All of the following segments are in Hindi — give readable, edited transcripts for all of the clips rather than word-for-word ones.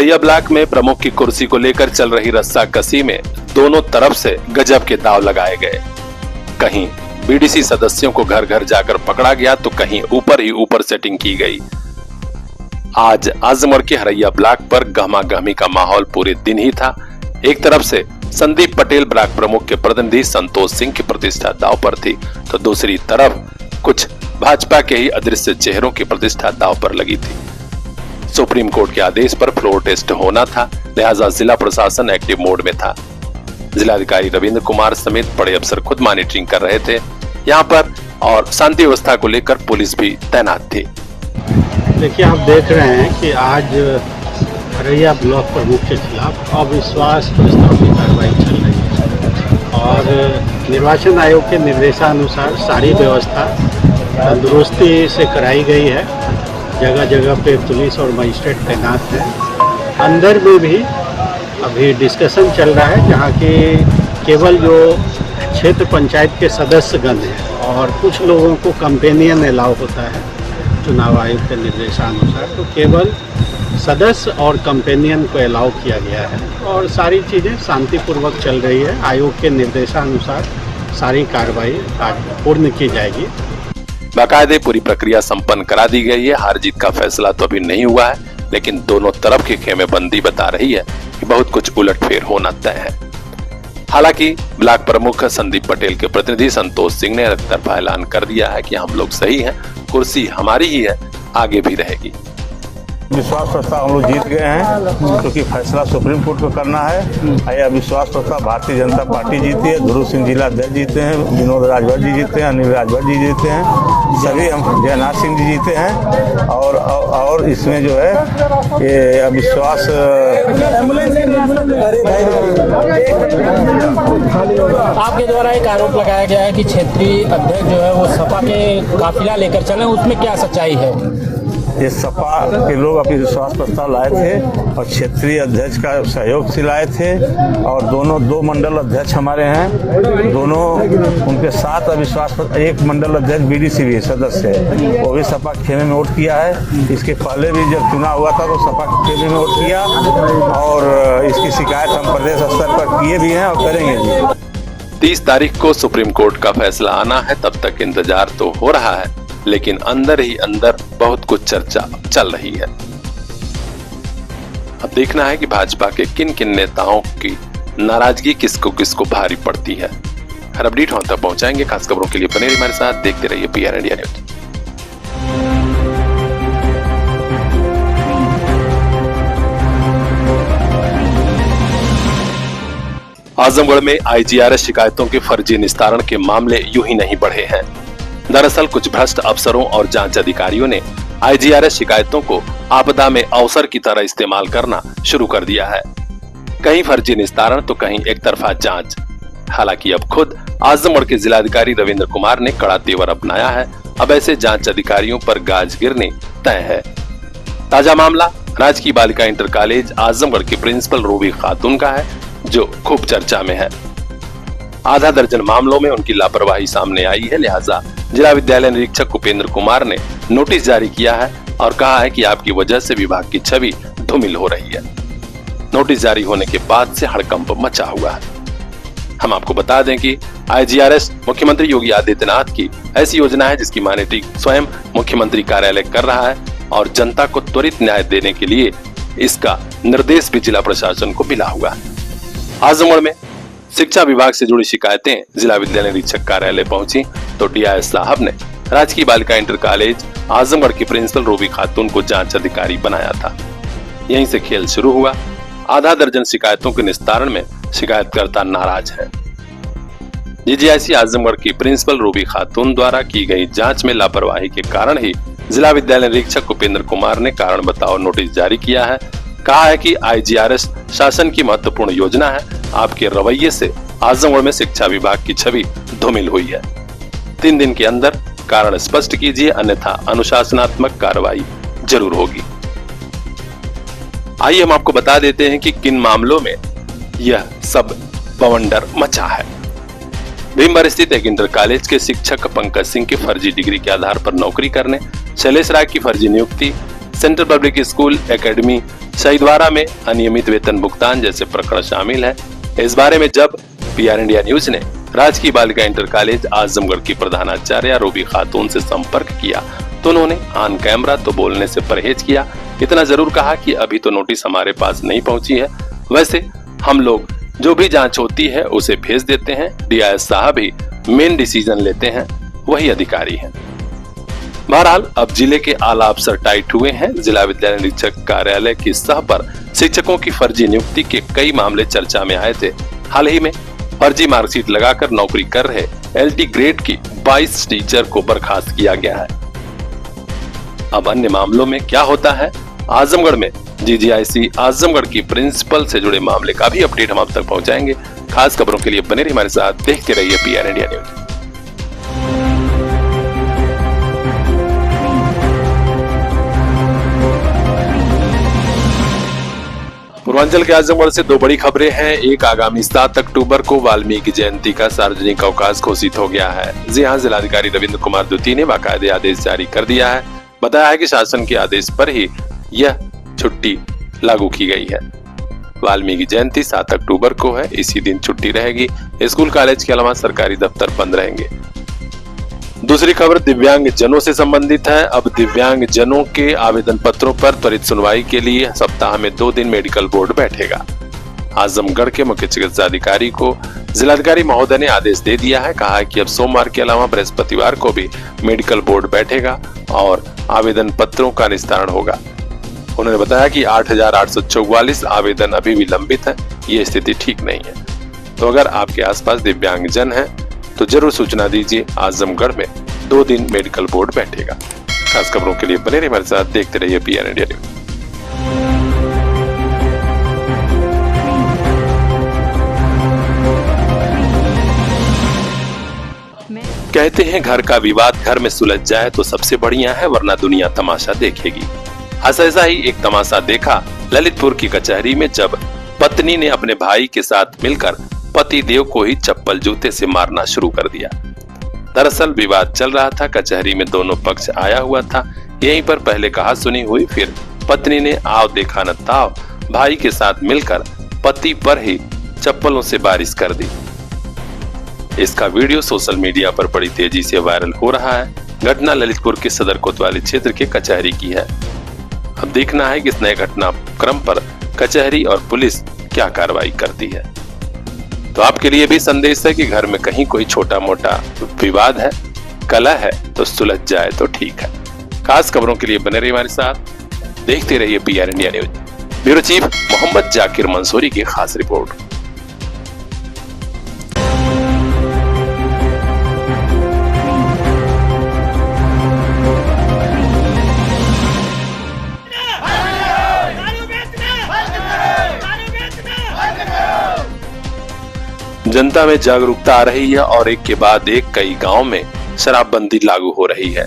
हरैया ब्लॉक में प्रमुख की कुर्सी को लेकर चल रही रस्साकसी में दोनों तरफ से गजब के दांव लगाए गए। कहीं बीडीसी सदस्यों को घर घर जाकर पकड़ा गया तो कहीं ऊपर ही ऊपर सेटिंग की गई। आज आजमगढ़ के हरैया ब्लॉक पर गहमा-गहमी का माहौल पूरे दिन ही था। एक तरफ से संदीप पटेल ब्लॉक प्रमुख के प्रतिनिधि संतोष सिंह की प्रतिष्ठा दांव पर थी, तो दूसरी तरफ कुछ भाजपा के ही अदृश्य चेहरों की प्रतिष्ठा दांव पर लगी थी। सुप्रीम कोर्ट के आदेश पर फ्लोर टेस्ट होना था, लिहाजा जिला प्रशासन एक्टिव मोड में था। जिलाधिकारी रविंद्र कुमार समेत बड़े अफसर खुद मॉनिटरिंग कर रहे थे यहाँ पर, और शांति व्यवस्था को लेकर पुलिस भी तैनात थी। देखिए, आप देख रहे हैं कि आज हरैया ब्लॉक प्रमुख के खिलाफ अविश्वास प्रस्ताव की कार्रवाई चल रही है और निर्वाचन आयोग के निर्देशानुसार सारी व्यवस्था तंदुरुस्ती से कराई गई है। जगह जगह पे पुलिस और मजिस्ट्रेट तैनात हैं। अंदर में भी अभी डिस्कशन चल रहा है, जहाँ की केवल जो क्षेत्र पंचायत के सदस्यगण हैं और कुछ लोगों को कंपेनियन अलाउ होता है चुनाव आयोग के निर्देशानुसार, तो केवल सदस्य और कंपेनियन को अलाउ किया गया है और सारी चीज़ें शांतिपूर्वक चल रही है। आयोग के निर्देशानुसार सारी कार्रवाई आज पूर्ण की जाएगी। बाकायदे पूरी प्रक्रिया संपन्न करा दी गई है। हार जीत का फैसला तो अभी नहीं हुआ है, लेकिन दोनों तरफ की खेमेबंदी बता रही है कि बहुत कुछ उलटफेर होना तय है। हालांकि ब्लॉक प्रमुख संदीप पटेल के प्रतिनिधि संतोष सिंह ने एक तरफा ऐलान कर दिया है कि हम लोग सही हैं, कुर्सी हमारी ही है, आगे भी रहेगी। विश्वास प्रस्ताव हम लोग जीत गए हैं, क्योंकि फैसला सुप्रीम कोर्ट को करना है। यह विश्वास प्रस्ताव भारतीय जनता पार्टी जीती है, ध्रुव सिंह जिला अध्यक्ष जीते हैं, विनोद राजभर जी जीते हैं, अनिल राजभर जी जीते हैं, सभी हम जयनाथ सिंह जी जीते हैं। और इसमें जो है ये अविश्वास आपके द्वारा एक आरोप लगाया गया है कि क्षेत्रीय अध्यक्ष जो है वो सपा के काफिला लेकर चले, उसमें क्या सच्चाई है? ये सपा के लोग अपनी विश्वास प्रस्ताव लाए थे और क्षेत्रीय अध्यक्ष का सहयोग से लाए थे, और दो मंडल अध्यक्ष हमारे हैं, दोनों उनके साथ अविश्वास, एक मंडल अध्यक्ष बीडीसी भी सदस्य है, वो भी सपा खेमे में वोट किया है। इसके पहले भी जब चुनाव हुआ था तो सपा खेमे में वोट किया, और इसकी शिकायत हम प्रदेश स्तर पर किए भी हैं और करेंगे भी। 30 तारीख को सुप्रीम कोर्ट का फैसला आना है, तब तक इंतजार तो हो रहा है, लेकिन अंदर ही अंदर बहुत कुछ चर्चा चल रही है। अब देखना है कि भाजपा के किन किन नेताओं की नाराजगी किसको किसको भारी पड़ती है। हर अपडेट हम तक पहुंचाएंगे। खास खबरों के लिए बने रहिए हमारे साथ, देखते रहिए PR इंडिया न्यूज। आजमगढ़ में IGRS शिकायतों के फर्जी निस्तारण के मामले यूं ही नहीं बढ़े हैं। दरअसल कुछ भ्रष्ट अफसरों और जांच अधिकारियों ने IGRS शिकायतों को आपदा में अवसर की तरह इस्तेमाल करना शुरू कर दिया है। कहीं फर्जी निस्तारण तो कहीं एक तरफा जांच। हालांकि अब खुद आजमगढ़ के जिलाधिकारी रविंद्र कुमार ने कड़ा तेवर अपनाया है। अब ऐसे जांच अधिकारियों पर गाज गिरनी तय है। ताजा मामला राजकीय बालिका इंटर कॉलेज आजमगढ़ की प्रिंसिपल रूबी खातून का है, जो खूब चर्चा में है। आधा दर्जन मामलों में उनकी लापरवाही सामने आई है, लिहाजा जिला विद्यालय निरीक्षक उपेंद्र कुमार ने नोटिस जारी किया है और कहा है कि आपकी वजह से विभाग की छवि धूमिल हो रही है। नोटिस जारी होने के बाद से हड़कंप मचा हुआ है। हम आपको बता दें कि IGRS मुख्यमंत्री योगी आदित्यनाथ की ऐसी योजना है जिसकी मॉनिटरिंग स्वयं मुख्यमंत्री कार्यालय कर रहा है, और जनता को त्वरित न्याय देने के लिए इसका निर्देश भी जिला प्रशासन को मिला हुआ है। आजमगढ़ में शिक्षा विभाग से जुड़ी शिकायतें जिला विद्यालय निरीक्षक कार्यालय पहुंची तो DIS साहब ने राजकीय बालिका इंटर कॉलेज आजमगढ़ की प्रिंसिपल रूबी खातून को जांच अधिकारी बनाया था। यहीं से खेल शुरू हुआ। आधा दर्जन शिकायतों के निस्तारण में शिकायतकर्ता नाराज है। DGIC आजमगढ़ की प्रिंसिपल रूबी खातून द्वारा की गई जांच में लापरवाही के कारण ही जिला विद्यालय निरीक्षक उपेंद्र कुमार ने कारण बताओ नोटिस जारी किया है। कहा है कि IGRS शासन की महत्वपूर्ण योजना है। आपके रवैये से आजमगढ़ में शिक्षा विभाग की छवि धूमिल हुई है। 3 दिन के अंदर कारण स्पष्ट कीजिए, अन्यथा अनुशासनात्मक कार्रवाई जरूर होगी। आइए हम आपको बता देते हैं कि किन मामलों में यह सब बवंडर मचा है। भीमबर स्थित एक इंटर कॉलेज के शिक्षक पंकज सिंह की फर्जी डिग्री के आधार पर नौकरी करने, शैलेश राय की फर्जी नियुक्ति, सेंट्रल पब्लिक स्कूल एकेडमी शहीदवाड़ा में अनियमित वेतन भुगतान जैसे प्रकरण शामिल है। इस बारे में जब पीआर इंडिया न्यूज ने राजकीय बालिका इंटर कॉलेज आजमगढ़ की प्रधानाचार्य रूबी खातून से संपर्क किया तो उन्होंने ऑन कैमरा तो बोलने से परहेज किया। इतना जरूर कहा कि अभी तो नोटिस हमारे पास नहीं पहुंची है, वैसे हम लोग जो भी जांच होती है उसे भेज देते हैं। डीआईएस साहब ही मेन डिसीजन लेते हैं, वही अधिकारी हैं। बहरहाल अब जिले के आला अफसर टाइट हुए हैं। जिला विद्यालय निरीक्षक कार्यालय की सह पर शिक्षकों की फर्जी नियुक्ति के कई मामले चर्चा में आए थे। हाल ही में फर्जी मार्कशीट लगाकर नौकरी कर रहे एलटी ग्रेड की 22 टीचर को बर्खास्त किया गया है। अब अन्य मामलों में क्या होता है? आजमगढ़ में जीजीआईसी आजमगढ़ की प्रिंसिपल से जुड़े मामले का भी अपडेट हम आप तक पहुंचाएंगे। खास खबरों के लिए बने रहिए हमारे साथ, देखते रहिए पीआर इंडिया न्यूज। पूर्वांचल के आजमगढ़ से दो बड़ी खबरें हैं। एक, आगामी 7 अक्टूबर को वाल्मीकि जयंती का सार्वजनिक अवकाश घोषित हो गया है। जी हां, जिलाधिकारी रविंद्र कुमार द्वितीय ने बाकायदे आदेश जारी कर दिया है। बताया है कि शासन के आदेश पर ही यह छुट्टी लागू की गई है। वाल्मीकि जयंती 7 अक्टूबर को है, इसी दिन छुट्टी रहेगी। स्कूल कॉलेज के अलावा सरकारी दफ्तर बंद रहेंगे। दूसरी खबर दिव्यांग जनों से संबंधित है। अब दिव्यांग जनों के आवेदन पत्रों पर त्वरित सुनवाई के लिए सप्ताह में 2 दिन मेडिकल बोर्ड बैठेगा। आजमगढ़ के मुख्य चिकित्साधिकारी को जिलाधिकारी महोदय ने आदेश दे दिया है। कहा है कि अब सोमवार के अलावा बृहस्पतिवार को भी मेडिकल बोर्ड बैठेगा और आवेदन पत्रों का निस्तारण होगा। उन्होंने बताया कि 8,844 आवेदन अभी भी लंबित है। ये स्थिति ठीक नहीं है, तो अगर आपके आसपास दिव्यांग जन है तो जरूर सूचना दीजिए। आजमगढ़ में 2 दिन मेडिकल बोर्ड बैठेगा। खास खबरों के लिए बने रहिए हमारे साथ, देखते रहिए पीआर इंडिया न्यूज। कहते हैं घर का विवाद घर में सुलझ जाए तो सबसे बढ़िया है, वरना दुनिया तमाशा देखेगी। ऐसा ही एक तमाशा देखा ललितपुर की कचहरी में, जब पत्नी ने अपने भाई के साथ मिलकर पति देव को ही चप्पल जूते से मारना शुरू कर दिया। दरअसल विवाद चल रहा था, कचहरी में दोनों पक्ष आया हुआ था। यहीं पर पहले कहा सुनी हुई, फिर पत्नी ने आओ देखा न ताव भाई के साथ मिलकर पति पर ही चप्पलों से बारिश कर दी। इसका वीडियो सोशल मीडिया पर बड़ी तेजी से वायरल हो रहा है। घटना ललितपुर के सदर कोतवाली क्षेत्र के कचहरी की है। अब देखना है कि इस नए घटनाक्रम पर कचहरी और पुलिस क्या कार्रवाई करती है। तो आपके लिए भी संदेश है कि घर में कहीं कोई छोटा मोटा विवाद है, कलह है, तो सुलझ जाए तो ठीक है। खास खबरों के लिए बने रहिए हमारे साथ, देखते रहिए PR India news. Bureau chief Mohammad Zakir Mansuri की खास रिपोर्ट। जनता में जागरूकता आ रही है और एक के बाद एक कई गांव में शराबबंदी लागू हो रही है।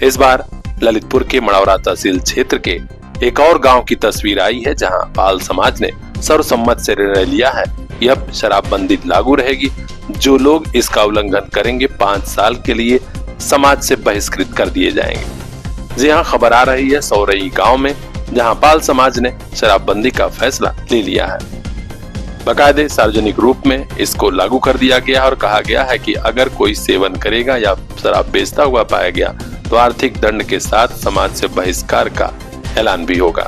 इस बार ललितपुर के मड़ौरा तहसील क्षेत्र के एक और गांव की तस्वीर आई है, जहां पाल समाज ने सर्वसम्मत से निर्णय लिया है कि अब शराबबंदी लागू रहेगी। जो लोग इसका उल्लंघन करेंगे 5 साल के लिए समाज से बहिष्कृत कर दिए जाएंगे। जी हां, खबर आ रही है सौरई गांव में, जहां पाल समाज ने शराबबंदी का फैसला ले लिया है। बाकायदे सार्वजनिक रूप में इसको लागू कर दिया गया और कहा गया है कि अगर कोई सेवन करेगा या शराब बेचता हुआ पाया गया तो आर्थिक दंड के साथ समाज से बहिष्कार का ऐलान भी होगा।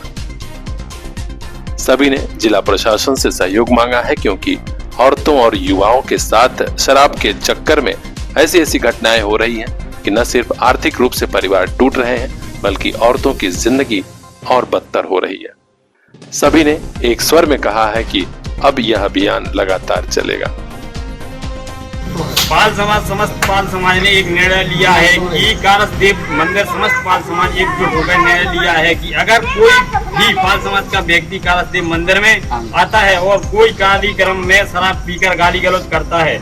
सभी ने जिला प्रशासन से सहयोग मांगा है, क्योंकि औरतों और युवाओं के साथ शराब के चक्कर में ऐसी घटनाएं हो रही हैं कि न सिर्फ आर्थिक रूप से परिवार टूट रहे हैं, बल्कि औरतों की जिंदगी और बदतर हो रही है। सभी ने एक स्वर में कहा है कि अब यह अभियान लगातार चलेगा। पाल समाज समस्त पाल समाज ने एक निर्णय लिया है कि कारसदेव मंदिर समस्त पाल समाज एकजुट होकर निर्णय लिया है कि अगर कोई भी पाल समाज का व्यक्ति कारसदेव मंदिर में आता है और कोई कार्यक्रम में शराब पीकर गाली गलौज करता है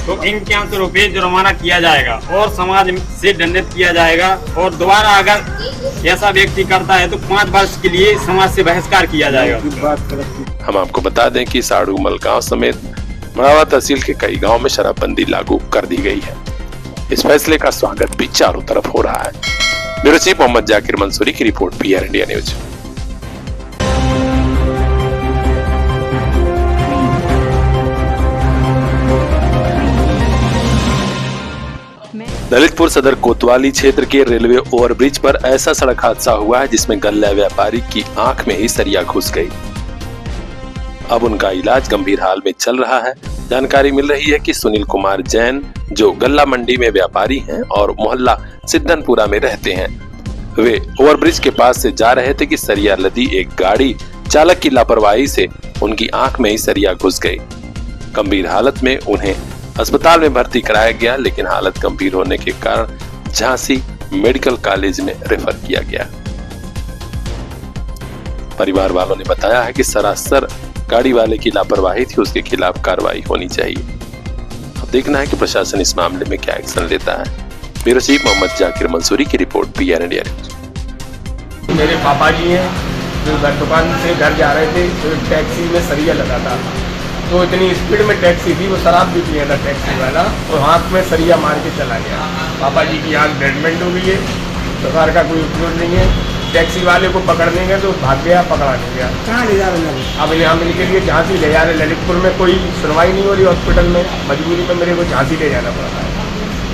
तो 51 रुपये जुर्माना किया जाएगा और समाज से दंडित किया जाएगा। और दोबारा अगर ऐसा व्यक्ति करता है तो 5 वर्ष के लिए समाज से बहिष्कार किया जाएगा। हम आपको बता दें कि साड़ूमल गांव समेत मड़ौरा तहसील के कई गांव में शराबबंदी लागू कर दी गई है। इस फैसले का स्वागत भी चारों तरफ हो रहा है। ब्यूरो चीफ मोहम्मद जाकिर मंसूरी की report, PR India news. Lalitpur सदर कोतवाली क्षेत्र के रेलवे ओवरब्रिज पर ऐसा सड़क हादसा हुआ है जिसमें गल्ला व्यापारी की आंख में ही सरिया घुस गई। अब उनका इलाज गंभीर हाल में चल रहा है। जानकारी मिल रही है कि सुनील कुमार जैन, जो गल्ला मंडी में व्यापारी हैं और मोहल्ला सिद्धनपुरा में रहते हैं, वे ओवरब्रिज के पास से जा रहे थे कि सरिया लदी एक गाड़ी चालक की लापरवाही से उनकी आंख में ही सरिया घुस गई। गंभीर हालत में उन्हें अस्पताल में भर्ती कराया गया, लेकिन हालत गंभीर होने के कारण झांसी मेडिकल कॉलेज में रेफर किया गया। परिवार वालों ने बताया है कि सरासर गाड़ी वाले की लापरवाही थी, उसके खिलाफ कार्रवाई होनी चाहिए। अब देखना है कि प्रशासन इस मामले में क्या एक्शन लेता है। ब्यूरो चीफ मोहम्मद जाकिर मंसूरी की रिपोर्ट, PR इंडिया न्यूज। मेरे पापा जी हैं जो घर दुकान से घर जा रहे थे, तो एक टैक्सी में सरिया लगा था, तो इतनी स्पीड में टैक्सी थी, वो शराब भी पिया था टैक्सी वाला, और हाथ में सरिया मार के चला गया। पापा जी की आँख डेडमेंट हो गई है, सरकार का कोई उपयोग नहीं है। टैक्सी वाले को पकड़ने गए तो भाग गया, पकड़ा नहीं गया। कहाँ ले जा रहे हैं? अब यहाँ मिल के लिए झांसी ले जा रहे, ललितपुर में कोई सुनवाई नहीं हो रही हॉस्पिटल में, मजबूरी में मेरे को झांसी ले जाना पड़ा।